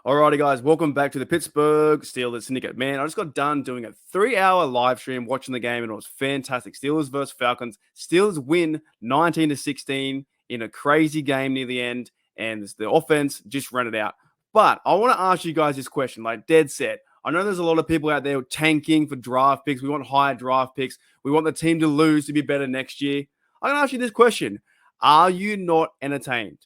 Alrighty, guys, welcome back to the Pittsburgh Steelers Syndicate. Man, I just got done doing a 3-hour live stream watching the game, and it was fantastic. Steelers versus Falcons. Steelers win 19-16 in a crazy game near the end, and the offense just ran it out. But I want to ask you guys this question, like dead set. I know there's a lot of people out there tanking for draft picks. We want higher draft picks. We want the team to lose to be better next year. I'm going to ask you this question. Are you not entertained?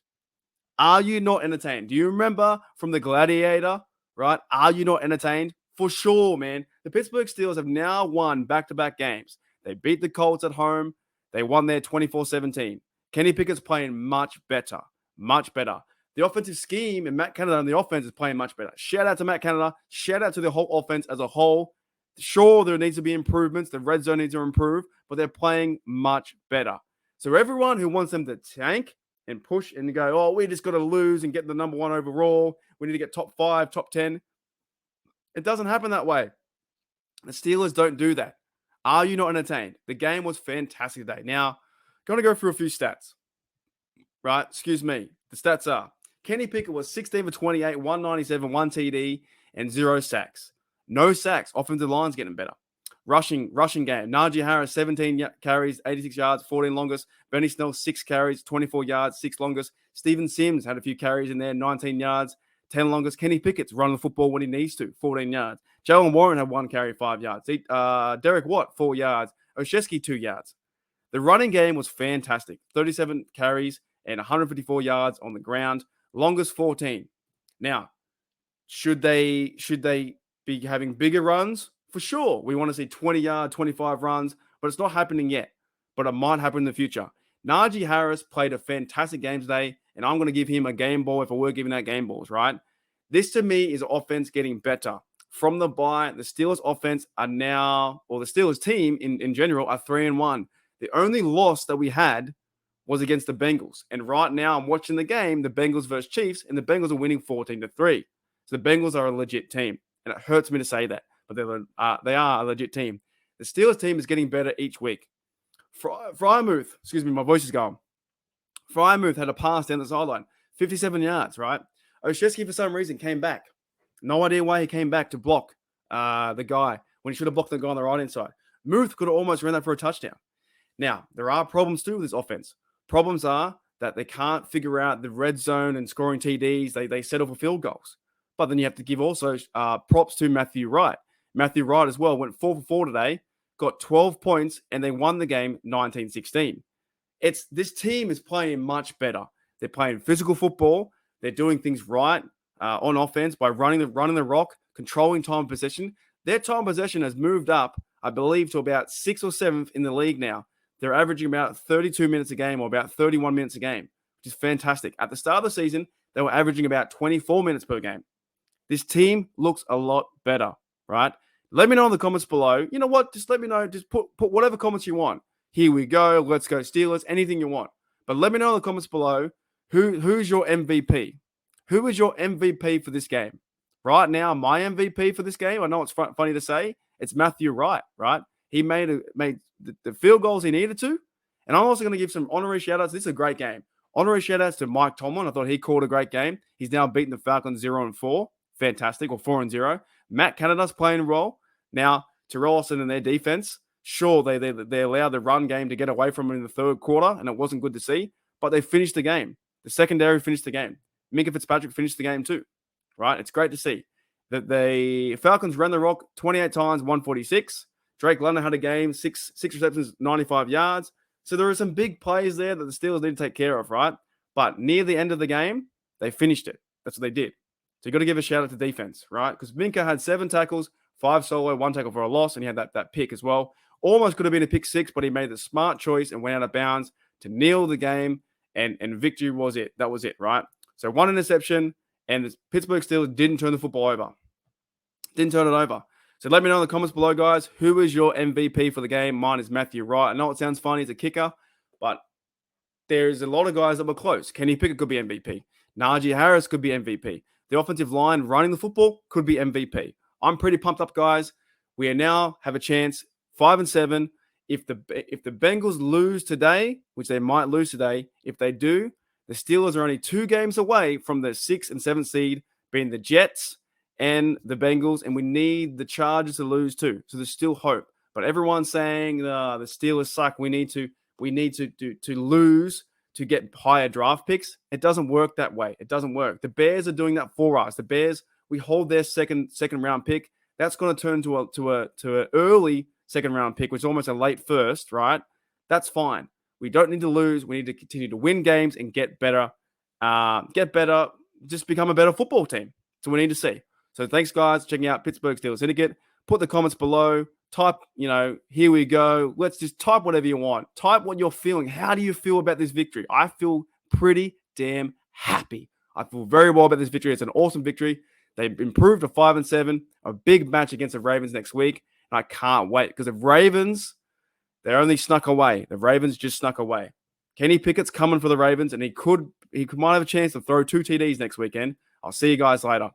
Are you not entertained? Do you remember from the Gladiator, right? Are you not entertained? For sure, man. The Pittsburgh Steelers have now won back-to-back games. They beat the Colts at home. They won there 24-17. Kenny Pickett's playing much better. Much better. The offensive scheme and Matt Canada and the offense is playing much better. Shout out to Matt Canada. Shout out to the whole offense as a whole. Sure, there needs to be improvements. The red zone needs to improve, but they're playing much better. So everyone who wants them to tank and push and go, oh, we just got to lose and get the number 1 overall. We need to get top 5, top 10. It doesn't happen that way. The Steelers don't do that. Are you not entertained? The game was fantastic today. Now, going to go through a few stats, right? Excuse me. The stats are Kenny Pickett was 16 for 28, 197, 1 TD, and 0 sacks. No sacks. Offensive line's getting better. Rushing game. Najee Harris, 17 carries, 86 yards, 14 longest. Benny Snell, 6 carries, 24 yards, 6 longest. Steven Sims had a few carries in there, 19 yards, 10 longest. Kenny Pickett's running the football when he needs to, 14 yards. Jalen Warren had 1 carry, 5 yards. Derek Watt, 4 yards. Oshesky, 2 yards. The running game was fantastic. 37 carries and 154 yards on the ground. Longest 14. Now, should they be having bigger runs? For sure, we want to see 20-yard, 25 runs, but it's not happening yet. But it might happen in the future. Najee Harris played a fantastic game today, and I'm going to give him a game ball if I were giving out game balls, right? This, to me, is offense getting better. From the bye, the Steelers offense are now, or the Steelers team in general, are 3-1. The only loss that we had was against the Bengals. And right now, I'm watching the game, the Bengals versus Chiefs, and the Bengals are winning 14-3. So the Bengals are a legit team, and it hurts me to say that. But they are a legit team. The Steelers team is getting better each week. Fryermuth, excuse me, my voice is going. Fryermuth had a pass down the sideline, 57 yards, right? Oshesky, for some reason, came back. No idea why he came back to block the guy when he should have blocked the guy on the right-hand side. Muth could have almost ran that for a touchdown. Now, there are problems too with this offense. Problems are that they can't figure out the red zone and scoring TDs. They settle for field goals. But then you have to give also props to Matthew Wright. Matthew Wright as well went 4 for 4 today, got 12 points, and they won the game 19-16. This team is playing much better. They're playing physical football. They're doing things right on offense by running the rock, controlling time of possession. Their time of possession has moved up, I believe, to about 6th or 7th in the league now. They're averaging about 32 minutes a game or about 31 minutes a game, which is fantastic. At the start of the season, they were averaging about 24 minutes per game. This team looks a lot better. Right? Let me know in the comments below. You know what? Just let me know. Just put whatever comments you want. Here we go. Let's go Steelers. Anything you want. But let me know in the comments below who's your MVP. Who is your MVP for this game? Right now, my MVP for this game, I know it's funny to say, it's Matthew Wright, right? He made the field goals he needed to. And I'm also going to give some honorary shout-outs. This is a great game. Honorary shout-outs to Mike Tomlin. I thought he called a great game. He's now beaten the Falcons 0-4. Fantastic. Or 4-0. Matt Canada's playing a role. Now, Terrell Austin and their defense, sure, they allowed the run game to get away from them in the third quarter, and it wasn't good to see, but they finished the game. The secondary finished the game. Minka Fitzpatrick finished the game too, right? It's great to see. That the Falcons ran the rock 28 times, 146. Drake London had a game, six receptions, 95 yards. So there are some big plays there that the Steelers need to take care of, right? But near the end of the game, they finished it. That's what they did. So you got to give a shout out to defense, right? Because Minka had 7 tackles, 5 solo, 1 tackle for a loss, and he had that pick as well. Almost could have been a pick 6, but he made the smart choice and went out of bounds to kneel the game, and victory was it. That was it, right? So 1 interception, and the Pittsburgh Steelers didn't turn the football over. Didn't turn it over. So let me know in the comments below, guys, who is your MVP for the game? Mine is Matthew Wright. I know it sounds funny as a kicker, but there's a lot of guys that were close. Kenny Pickett could be MVP. Najee Harris could be MVP. The offensive line running the football could be MVP. I'm pretty pumped up, guys. We now have a chance, 5-7. If the Bengals lose today, which they might lose today, if they do, the Steelers are only 2 games away from the 6th and 7th seed being the Jets and the Bengals, and we need the Chargers to lose too. So there's still hope. But everyone's saying the Steelers suck. We need to lose to get higher draft picks. It doesn't work that way. It doesn't work. The Bears are doing that for us. The Bears, we hold their second round pick. That's going to turn to an early second round pick, which is almost a late first, right? That's fine. We don't need to lose. We need to continue to win games and get better. Just become a better football team. So we need to see. So thanks, guys, for checking out Pittsburgh Steelers Syndicate. Put the comments below. Type, here we go. Let's just type whatever you want. Type what you're feeling. How do you feel about this victory? I feel pretty damn happy. I feel very well about this victory. It's an awesome victory. They've improved to 5-7. A big match against the Ravens next week. And I can't wait because the Ravens, they only snuck away. The Ravens just snuck away. Kenny Pickett's coming for the Ravens, and he might have a chance to throw 2 TDs next weekend. I'll see you guys later.